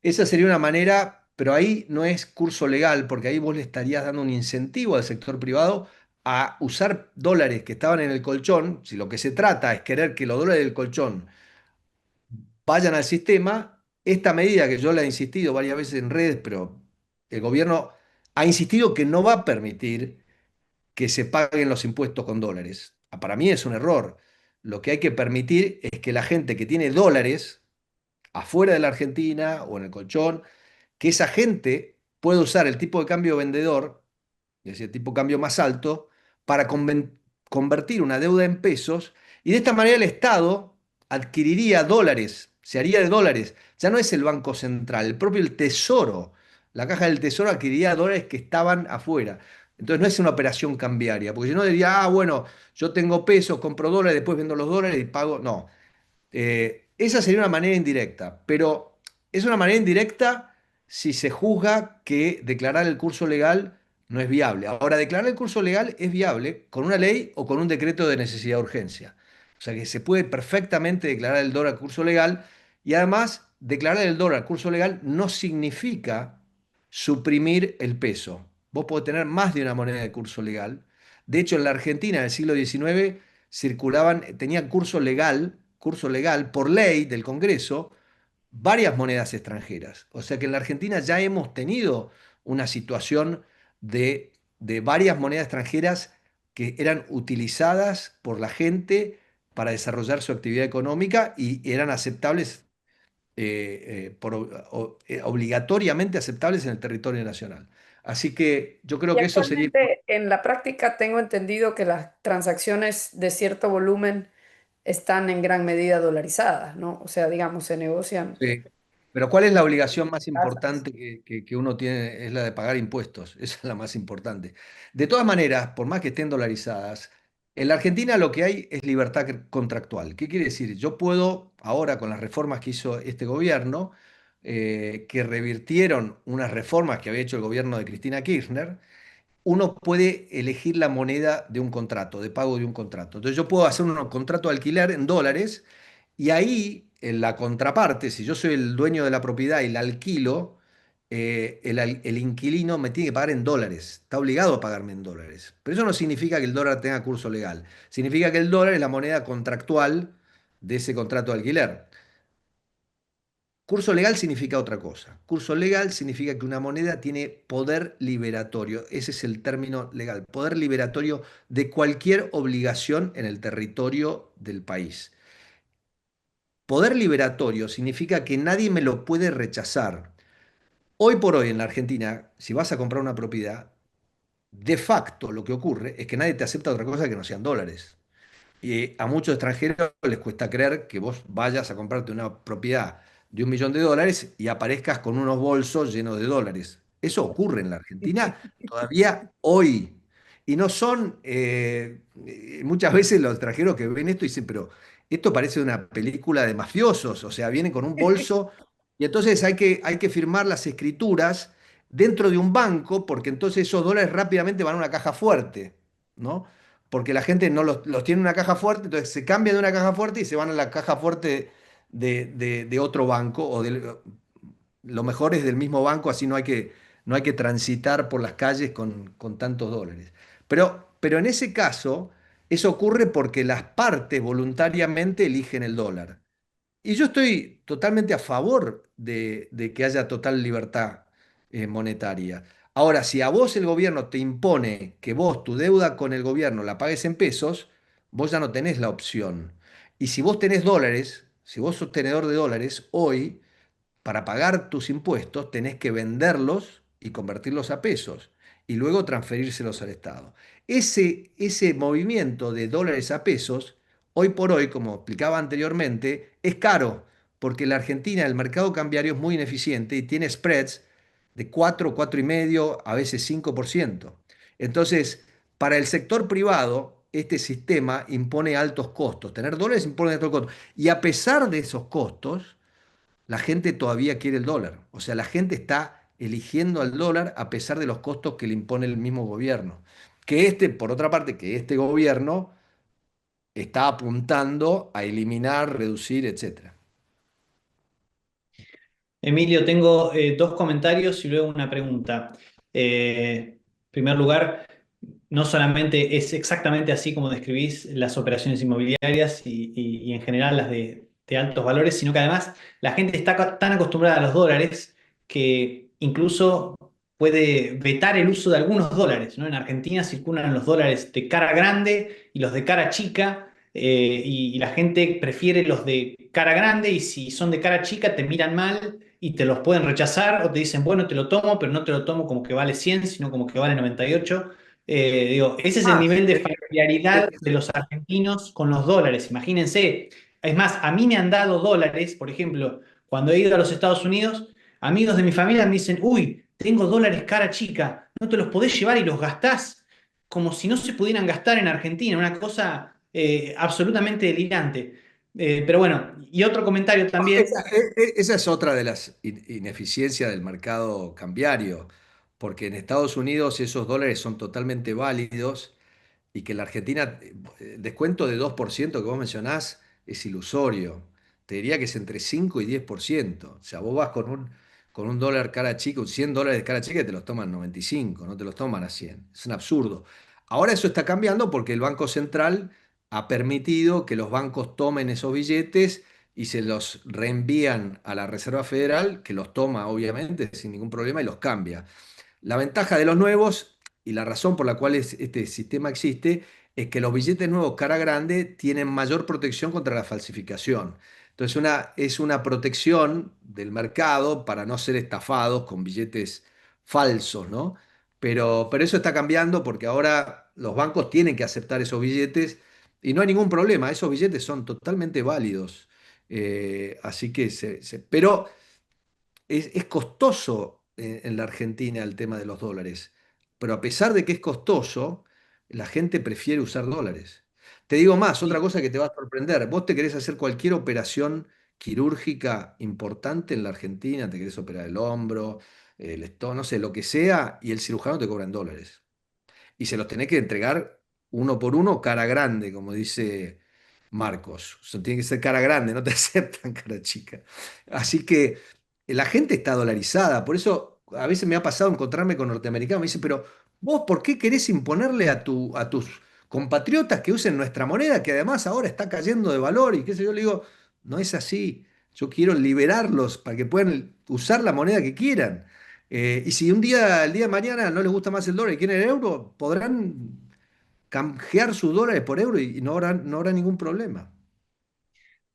Esa sería una manera, pero ahí no es curso legal, porque ahí vos le estarías dando un incentivo al sector privado a usar dólares que estaban en el colchón, si lo que se trata es querer que los dólares del colchón vayan al sistema. Esta medida que yo le he insistido varias veces en redes, pero el gobierno ha insistido que no va a permitir que se paguen los impuestos con dólares. Para mí es un error. Lo que hay que permitir es que la gente que tiene dólares afuera de la Argentina o en el colchón, que esa gente pueda usar el tipo de cambio vendedor, es decir, el tipo de cambio más alto, para convertir una deuda en pesos, y de esta manera el Estado adquiriría dólares, se haría de dólares. Ya no es el Banco Central, el propio el Tesoro, la caja del Tesoro adquiriría dólares que estaban afuera. Entonces no es una operación cambiaria, porque si no diría, bueno, yo tengo pesos, compro dólares, después vendo los dólares y pago. No, esa sería una manera indirecta, pero es una manera indirecta si se juzga que declarar el curso legal no es viable. Ahora, declarar el curso legal es viable con una ley o con un decreto de necesidad de urgencia. O sea que se puede perfectamente declarar el dólar curso legal y además declarar el dólar curso legal no significa suprimir el peso. Vos podés tener más de una moneda de curso legal. De hecho, en la Argentina, en el siglo XIX, circulaban, tenían curso legal por ley del Congreso, varias monedas extranjeras. O sea que en la Argentina ya hemos tenido una situación de varias monedas extranjeras que eran utilizadas por la gente para desarrollar su actividad económica y eran aceptables, obligatoriamente aceptables en el territorio nacional. Así que yo creo Y que eso sería... actualmente en la práctica tengo entendido que las transacciones de cierto volumen están en gran medida dolarizadas, ¿no? O sea, digamos, se negocian Sí. Pero ¿cuál es la obligación más tasas. importante que uno tiene? Es la de pagar impuestos. Esa es la más importante. De todas maneras, por más que estén dolarizadas, en la Argentina lo que hay es libertad contractual. ¿Qué quiere decir? Yo puedo, ahora con las reformas que hizo este gobierno, que revirtieron unas reformas que había hecho el gobierno de Cristina Kirchner, uno puede elegir la moneda de un contrato, de pago de un contrato. Entonces yo puedo hacer un contrato de alquiler en dólares y ahí en la contraparte, si yo soy el dueño de la propiedad y la alquilo, el inquilino me tiene que pagar en dólares, está obligado a pagarme en dólares. Pero eso no significa que el dólar tenga curso legal, significa que el dólar es la moneda contractual de ese contrato de alquiler. Curso legal significa otra cosa. Curso legal significa que una moneda tiene poder liberatorio. Ese es el término legal. Poder liberatorio de cualquier obligación en el territorio del país. Poder liberatorio significa que nadie me lo puede rechazar. Hoy por hoy en la Argentina, si vas a comprar una propiedad, de facto lo que ocurre es que nadie te acepta otra cosa que no sean dólares. Y a muchos extranjeros les cuesta creer que vos vayas a comprarte una propiedad de 1 millón de dólares y aparezcas con unos bolsos llenos de dólares. Eso ocurre en la Argentina todavía hoy. Y no son, muchas veces los extranjeros que ven esto dicen, pero esto parece una película de mafiosos, o sea, vienen con un bolso y entonces hay que firmar las escrituras dentro de un banco porque entonces esos dólares rápidamente van a una caja fuerte, ¿no? Porque la gente no los tiene en una caja fuerte, entonces se cambian de una caja fuerte y se van a la caja fuerte de otro banco, lo mejor es del mismo banco, así no hay que transitar por las calles con tantos dólares. Pero en ese caso, eso ocurre porque las partes voluntariamente eligen el dólar. Y yo estoy totalmente a favor de que haya total libertad monetaria. Ahora, si a vos el gobierno te impone que vos tu deuda con el gobierno la pagues en pesos, vos ya no tenés la opción. Y si vos tenés dólares, si vos sos tenedor de dólares, hoy para pagar tus impuestos tenés que venderlos y convertirlos a pesos y luego transferírselos al Estado. Ese movimiento de dólares a pesos, hoy por hoy, como explicaba anteriormente, es caro porque en la Argentina el mercado cambiario es muy ineficiente y tiene spreads de 4, 4,5, a veces 5%. Entonces, para el sector privado, este sistema impone altos costos. Tener dólares impone altos costos. Y a pesar de esos costos, la gente todavía quiere el dólar. O sea, la gente está eligiendo al dólar a pesar de los costos que le impone el mismo gobierno. Por otra parte, que este gobierno está apuntando a eliminar, reducir, etcétera. Emilio, tengo dos comentarios y luego una pregunta. En primer lugar, no solamente es exactamente así como describís las operaciones inmobiliarias y en general las de altos valores, sino que además la gente está tan acostumbrada a los dólares que incluso puede vetar el uso de algunos dólares, ¿no? En Argentina circulan los dólares de cara grande y los de cara chica, y la gente prefiere los de cara grande, y si son de cara chica te miran mal y te los pueden rechazar o te dicen, bueno, te lo tomo, pero no te lo tomo como que vale 100 sino como que vale 98. Digo, ese es el Más, nivel de familiaridad de los argentinos con los dólares. Imagínense. Es más, a mí me han dado dólares, por ejemplo, cuando he ido a los Estados Unidos, amigos de mi familia me dicen, uy, tengo dólares cara chica, no te los podés llevar y los gastás como si no se pudieran gastar en Argentina, una cosa absolutamente delirante. Pero bueno, y otro comentario también. esa es otra de las ineficiencias del mercado cambiario, porque en Estados Unidos esos dólares son totalmente válidos y que en la Argentina, descuento de 2% que vos mencionás es ilusorio. Te diría que es entre 5 y 10%. O sea, vos vas con un dólar cara chica, un $100 cara chica y te los toman 95, no te los toman a 100. Es un absurdo. Ahora eso está cambiando porque el Banco Central ha permitido que los bancos tomen esos billetes y se los reenvían a la Reserva Federal, que los toma obviamente sin ningún problema y los cambia. La ventaja de los nuevos y la razón por la cual este sistema existe es que los billetes nuevos cara grande tienen mayor protección contra la falsificación. Entonces es una protección del mercado para no ser estafados con billetes falsos, ¿no? Pero eso está cambiando porque ahora los bancos tienen que aceptar esos billetes y no hay ningún problema. Esos billetes son totalmente válidos. Así que pero es costoso en la Argentina el tema de los dólares, pero a pesar de que es costoso, la gente prefiere usar dólares. Te digo más, otra cosa que te va a sorprender, vos te querés hacer cualquier operación quirúrgica importante en la Argentina, te querés operar el hombro, el estómago, no sé, lo que sea, y el cirujano te cobra en dólares y se los tenés que entregar uno por uno, cara grande, como dice Marcos. O sea, tiene que ser cara grande, no te aceptan cara chica. Así que la gente está dolarizada, por eso a veces me ha pasado encontrarme con norteamericanos, me dicen, pero vos, ¿por qué querés imponerle a tus compatriotas que usen nuestra moneda, que además ahora está cayendo de valor y qué sé yo? Le digo, no es así. Yo quiero liberarlos para que puedan usar la moneda que quieran. Y si el día de mañana no les gusta más el dólar y quieren el euro, podrán canjear sus dólares por euro y no habrá ningún problema.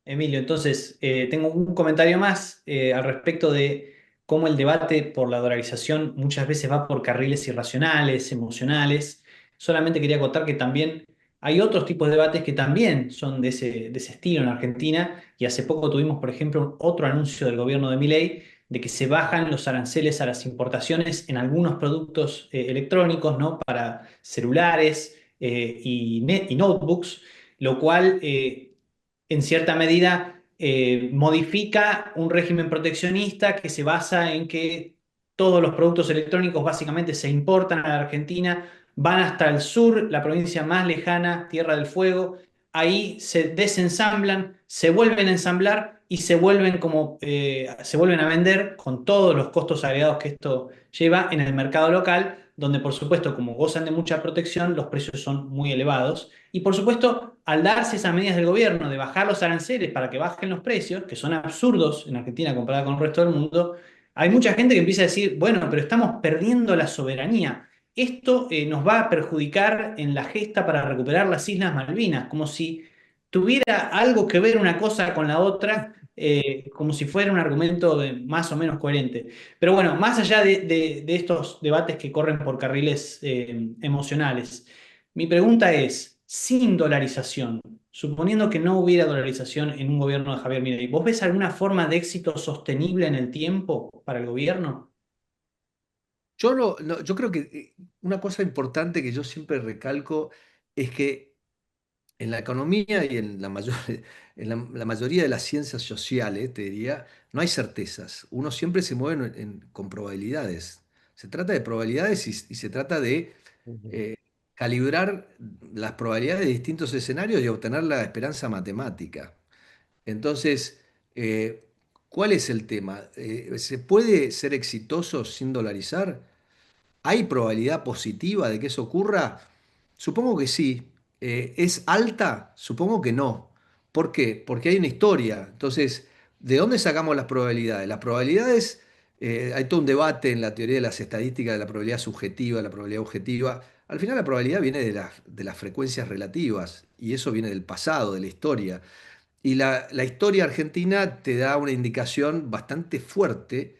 Emilio, entonces, tengo un comentario más al respecto de cómo el debate por la dolarización muchas veces va por carriles irracionales, emocionales. Solamente quería contar que también hay otros tipos de debates que también son de ese estilo en Argentina, y hace poco tuvimos, por ejemplo, otro anuncio del gobierno de Milei de que se bajan los aranceles a las importaciones en algunos productos electrónicos, ¿no? Para celulares y notebooks, lo cual en cierta medida modifica un régimen proteccionista que se basa en que todos los productos electrónicos básicamente se importan a la Argentina, van hasta el sur, la provincia más lejana, Tierra del Fuego, ahí se desensamblan, se vuelven a ensamblar y se vuelven a vender con todos los costos agregados que esto lleva en el mercado local, donde por supuesto, como gozan de mucha protección, los precios son muy elevados. Y por supuesto, al darse esas medidas del gobierno de bajar los aranceles para que bajen los precios, que son absurdos en Argentina comparada con el resto del mundo, hay mucha gente que empieza a decir, bueno, pero estamos perdiendo la soberanía. Esto nos va a perjudicar en la gesta para recuperar las Islas Malvinas, como si tuviera algo que ver una cosa con la otra, como si fuera un argumento más o menos coherente. Pero bueno, más allá de estos debates que corren por carriles emocionales, mi pregunta es, sin dolarización, suponiendo que no hubiera dolarización en un gobierno de Javier Milei, ¿vos ves alguna forma de éxito sostenible en el tiempo para el gobierno? Yo creo que una cosa importante que yo siempre recalco es que en la economía y en la mayoría de las ciencias sociales, te diría, no hay certezas. Uno siempre se mueve con probabilidades. Se trata de probabilidades y se trata de Ujú. eh, calibrar las probabilidades de distintos escenarios y obtener la esperanza matemática. Entonces, eh, ¿cuál es el tema? ¿Se puede ser exitoso sin dolarizar? ¿Hay probabilidad positiva de que eso ocurra? Supongo que sí. ¿Es alta? Supongo que no. ¿Por qué? Porque hay una historia. Entonces, ¿de dónde sacamos las probabilidades? Las probabilidades, hay todo un debate en la teoría de las estadísticas de la probabilidad subjetiva, de la probabilidad objetiva. Al final la probabilidad viene de las frecuencias relativas y eso viene del pasado, de la historia. Y la historia argentina te da una indicación bastante fuerte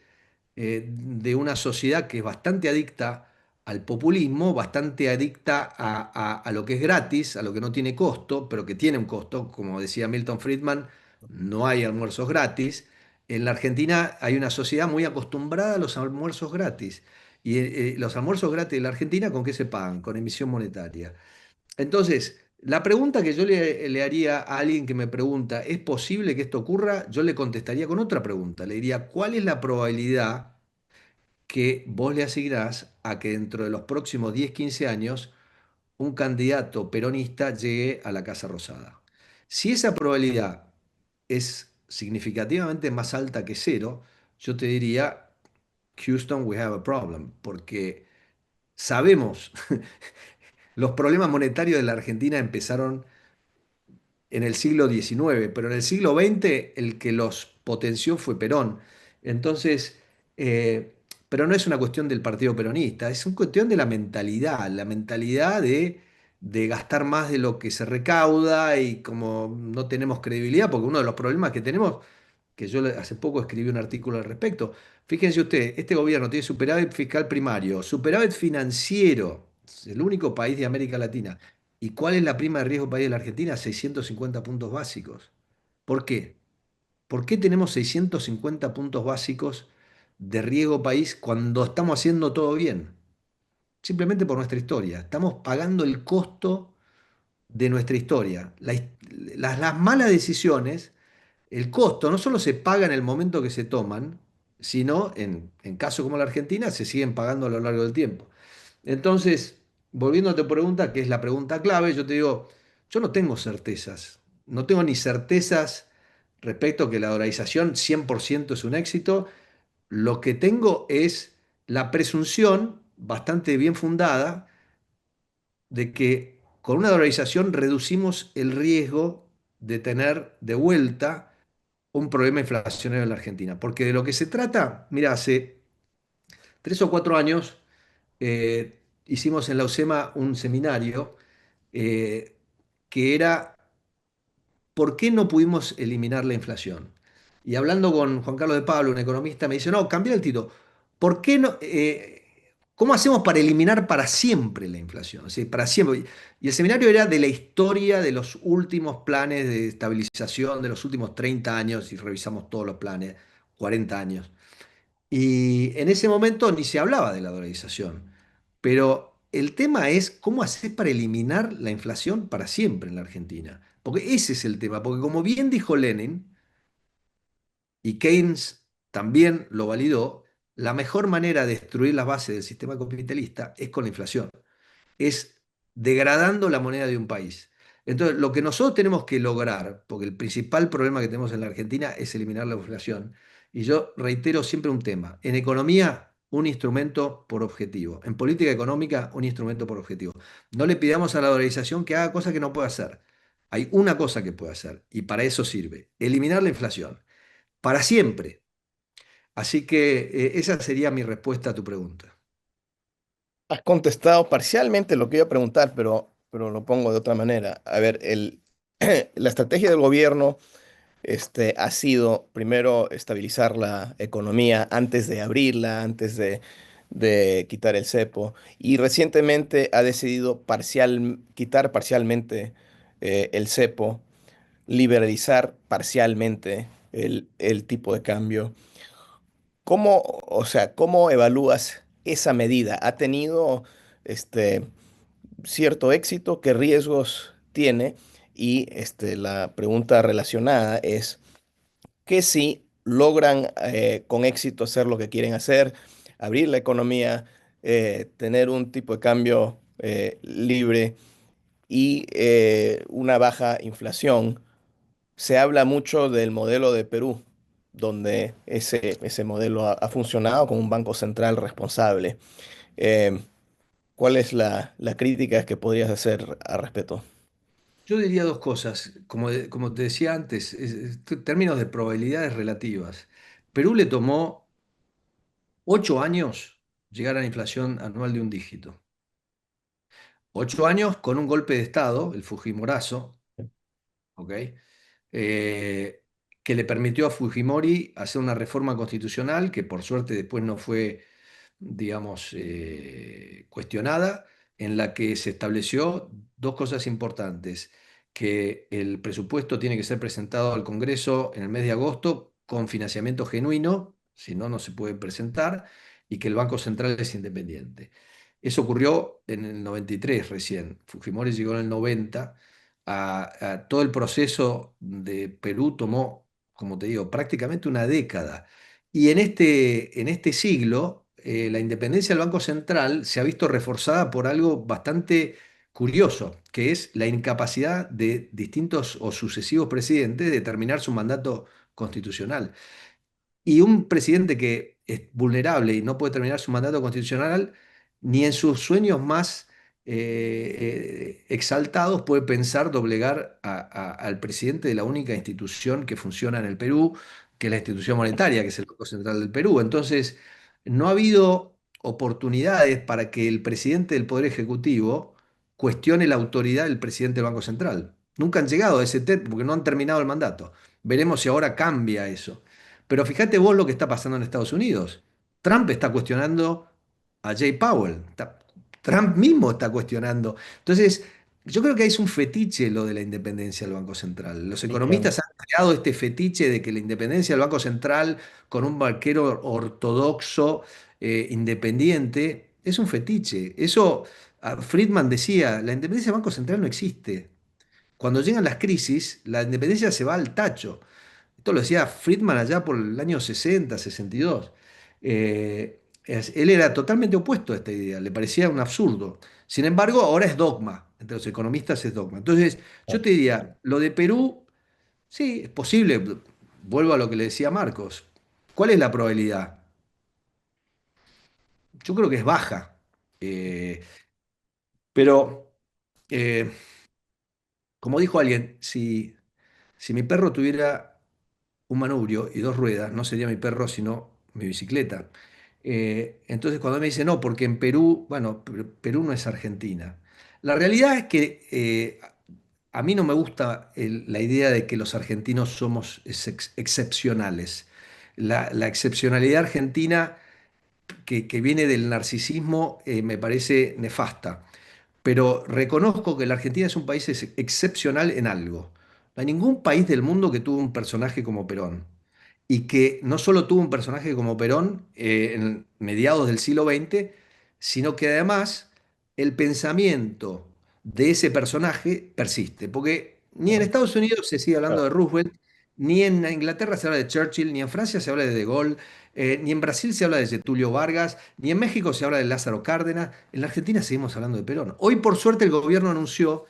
de una sociedad que es bastante adicta al populismo, bastante adicta a lo que es gratis, a lo que no tiene costo, pero que tiene un costo. Como decía Milton Friedman, no hay almuerzos gratis. En la Argentina hay una sociedad muy acostumbrada a los almuerzos gratis. Y los almuerzos gratis de la Argentina, ¿con qué se pagan? Con emisión monetaria. Entonces, la pregunta que yo le haría a alguien que me pregunta, ¿es posible que esto ocurra? Yo le contestaría con otra pregunta. Le diría, ¿cuál es la probabilidad que vos le asignás a que dentro de los próximos 10, 15 años un candidato peronista llegue a la Casa Rosada? Si esa probabilidad es significativamente más alta que cero, yo te diría, Houston, we have a problem, porque sabemos, los problemas monetarios de la Argentina empezaron en el siglo XIX, pero en el siglo XX el que los potenció fue Perón. Entonces, eh, pero no es una cuestión del partido peronista, es una cuestión de la mentalidad de gastar más de lo que se recauda y como no tenemos credibilidad, porque uno de los problemas que tenemos, que yo hace poco escribí un artículo al respecto, fíjense usted, este gobierno tiene superávit fiscal primario, superávit financiero, es el único país de América Latina. ¿Y cuál es la prima de riesgo país de la Argentina? 650 puntos básicos. ¿Por qué? ¿Por qué tenemos 650 puntos básicos de riesgo país cuando estamos haciendo todo bien? Simplemente por nuestra historia. Estamos pagando el costo de nuestra historia. Las malas decisiones, el costo no solo se paga en el momento que se toman, sino en casos como la Argentina se siguen pagando a lo largo del tiempo. Entonces, volviendo a tu pregunta, que es la pregunta clave, yo te digo, yo no tengo certezas. No tengo ni certezas respecto a que la dolarización 100% es un éxito. Lo que tengo es la presunción, bastante bien fundada, de que con una dolarización reducimos el riesgo de tener de vuelta un problema inflacionario en la Argentina. Porque de lo que se trata, mira, hace 3 o 4 años hicimos en la UCEMA un seminario eh, que era ¿por qué no pudimos eliminar la inflación? Y hablando con Juan Carlos de Pablo, un economista, me dice, no, cambia el título. ¿Por qué no? ¿Cómo hacemos para eliminar para siempre la inflación? ¿Sí? Para siempre. Y el seminario era de la historia de los últimos planes de estabilización de los últimos 30 años, y revisamos todos los planes, 40 años. Y en ese momento ni se hablaba de la dolarización. Pero el tema es cómo hacer para eliminar la inflación para siempre en la Argentina. Porque ese es el tema. Porque como bien dijo Lenin, y Keynes también lo validó, la mejor manera de destruir las bases del sistema capitalista es con la inflación, es degradando la moneda de un país. Entonces, lo que nosotros tenemos que lograr, porque el principal problema que tenemos en la Argentina es eliminar la inflación, y yo reitero siempre un tema, en economía, un instrumento por objetivo, en política económica, un instrumento por objetivo. No le pidamos a la dolarización que haga cosas que no puede hacer. Hay una cosa que puede hacer, y para eso sirve, eliminar la inflación, para siempre. Así que esa sería mi respuesta a tu pregunta. Has contestado parcialmente lo que iba a preguntar, pero lo pongo de otra manera. A ver, la estrategia del gobierno ha sido primero estabilizar la economía antes de abrirla, antes de quitar el cepo, y recientemente ha decidido quitar parcialmente el cepo, liberalizar parcialmente el tipo de cambio. ¿Cómo, o sea, cómo evalúas esa medida? ¿Ha tenido este, cierto éxito? ¿Qué riesgos tiene? Y la pregunta relacionada es que si logran con éxito hacer lo que quieren hacer, abrir la economía, tener un tipo de cambio libre y una baja inflación, se habla mucho del modelo de Perú, donde ese modelo ha funcionado con un banco central responsable. Eh, ¿Cuál es la crítica que podrías hacer al respecto? Yo diría dos cosas. Como te decía antes, términos de probabilidades relativas. Perú le tomó 8 años llegar a la inflación anual de un dígito. 8 años con un golpe de Estado, el Fujimorazo, ¿ok? Eh, que le permitió a Fujimori hacer una reforma constitucional que por suerte después no fue, digamos, cuestionada, en la que se estableció dos cosas importantes, que el presupuesto tiene que ser presentado al Congreso en el mes de agosto con financiamiento genuino, si no, no se puede presentar, y que el Banco Central es independiente. Eso ocurrió en el 93 recién. Fujimori llegó en el 90. Todo el proceso de Perú tomó, como te digo, prácticamente una década. Y en este siglo, la independencia del Banco Central se ha visto reforzada por algo bastante curioso, que es la incapacidad de distintos o sucesivos presidentes de terminar su mandato constitucional. Y un presidente que es vulnerable y no puede terminar su mandato constitucional, ni en sus sueños más exaltados puede pensar doblegar al presidente de la única institución que funciona en el Perú, que es la institución monetaria, que es el Banco Central del Perú. Entonces, no ha habido oportunidades para que el presidente del Poder Ejecutivo cuestione la autoridad del presidente del Banco Central. Nunca han llegado a ese tema porque no han terminado el mandato. Veremos si ahora cambia eso. Pero fíjate vos lo que está pasando en Estados Unidos. Trump está cuestionando a Jay Powell. Trump mismo está cuestionando. Entonces, yo creo que es un fetiche lo de la independencia del Banco Central. Los Entiendo. economistas han creado este fetiche de que la independencia del Banco Central con un banquero ortodoxo, independiente, es un fetiche. Eso, Friedman decía, la independencia del Banco Central no existe. Cuando llegan las crisis, la independencia se va al tacho. Esto lo decía Friedman allá por el año 60, 62. Él era totalmente opuesto a esta idea, le parecía un absurdo. Sin embargo, ahora es dogma, entre los economistas es dogma. Entonces, yo te diría, lo de Perú, sí, es posible. Vuelvo a lo que le decía Marcos. ¿Cuál es la probabilidad? Yo creo que es baja. Eh, pero, eh, como dijo alguien, si mi perro tuviera un manubrio y dos ruedas, no sería mi perro, sino mi bicicleta. Entonces, cuando me dice, no, porque en Perú, bueno, Perú no es Argentina. La realidad es que a mí no me gusta la idea de que los argentinos somos excepcionales. La excepcionalidad argentina que viene del narcisismo me parece nefasta, pero reconozco que la Argentina es un país excepcional en algo. No hay ningún país del mundo que tuvo un personaje como Perón. Y que no solo tuvo un personaje como Perón en mediados del siglo XX, sino que además el pensamiento de ese personaje persiste. Porque ni en Estados Unidos se sigue hablando de Roosevelt, ni en Inglaterra se habla de Churchill, ni en Francia se habla de De Gaulle, ni en Brasil se habla de Getúlio Vargas, ni en México se habla de Lázaro Cárdenas. En la Argentina seguimos hablando de Perón. Hoy, por suerte, el gobierno anunció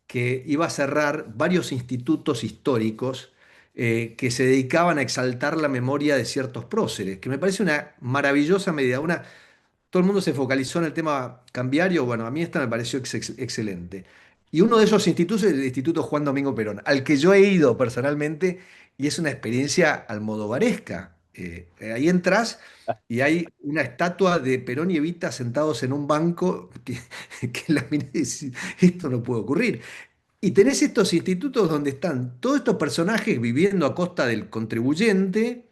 que iba a cerrar varios institutos históricos que se dedicaban a exaltar la memoria de ciertos próceres, que me parece una maravillosa medida. Todo el mundo se focalizó en el tema cambiario, bueno, a mí esta me pareció excelente. Y uno de esos institutos es el Instituto Juan Domingo Perón, al que yo he ido personalmente y es una experiencia almodovaresca. Ahí entras y hay una estatua de Perón y Evita sentados en un banco que la miré y decís, esto no puede ocurrir. Y tenés estos institutos donde están todos estos personajes viviendo a costa del contribuyente,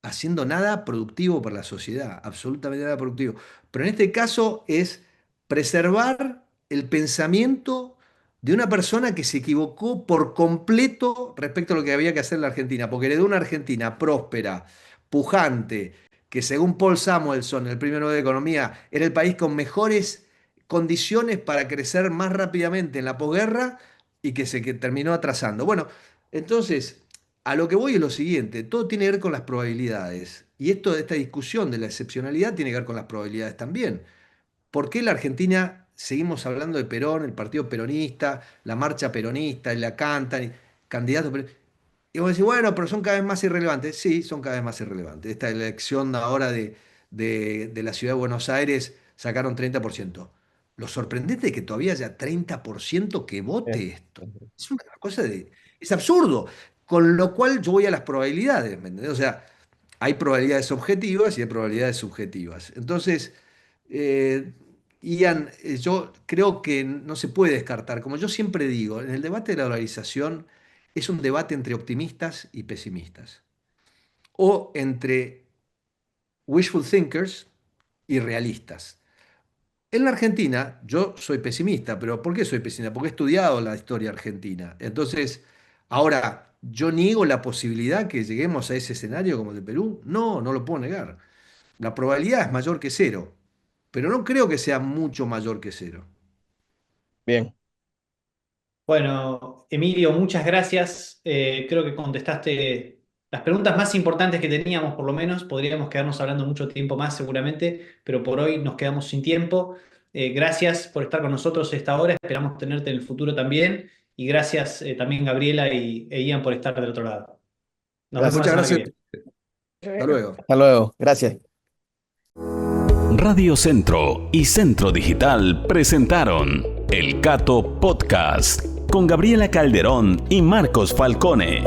haciendo nada productivo para la sociedad, absolutamente nada productivo. Pero en este caso es preservar el pensamiento de una persona que se equivocó por completo respecto a lo que había que hacer en la Argentina, porque heredó una Argentina próspera, pujante, que según Paul Samuelson, el primer Nobel de Economía, era el país con mejores condiciones para crecer más rápidamente en la posguerra y que terminó atrasando. Bueno, entonces, a lo que voy es lo siguiente, todo tiene que ver con las probabilidades. Y esta discusión de la excepcionalidad tiene que ver con las probabilidades también. ¿Por qué la Argentina seguimos hablando de Perón, el partido peronista, la marcha peronista, y la cantan, candidatos? Y vos decís, bueno, pero son cada vez más irrelevantes. Sí, son cada vez más irrelevantes. Esta elección ahora de la ciudad de Buenos Aires sacaron 30%. Lo sorprendente es que todavía haya 30% que vote esto. Es una cosa de... Es absurdo. Con lo cual yo voy a las probabilidades, ¿me entendés? O sea, hay probabilidades objetivas y hay probabilidades subjetivas. Entonces, eh, Ian, yo creo que no se puede descartar. Como yo siempre digo, en el debate de la dolarización es un debate entre optimistas y pesimistas, o entre wishful thinkers y realistas. En la Argentina, yo soy pesimista, pero ¿por qué soy pesimista? Porque he estudiado la historia argentina. Entonces, ahora, ¿yo niego la posibilidad que lleguemos a ese escenario como el de Perú? No, no lo puedo negar. La probabilidad es mayor que cero, pero no creo que sea mucho mayor que cero. Bien. Bueno, Emilio, muchas gracias. Creo que contestaste las preguntas más importantes que teníamos, por lo menos. Podríamos quedarnos hablando mucho tiempo más seguramente, pero por hoy nos quedamos sin tiempo. Gracias por estar con nosotros esta hora. Esperamos tenerte en el futuro también. Y gracias también Gabriela e Ian por estar del otro lado. Nos vemos la Gracias. Muchas semana que gracias. viene. Hasta luego. Hasta luego. Gracias. Radio Centro y Centro Digital presentaron El Cato Podcast con Gabriela Calderón y Marcos Falcone.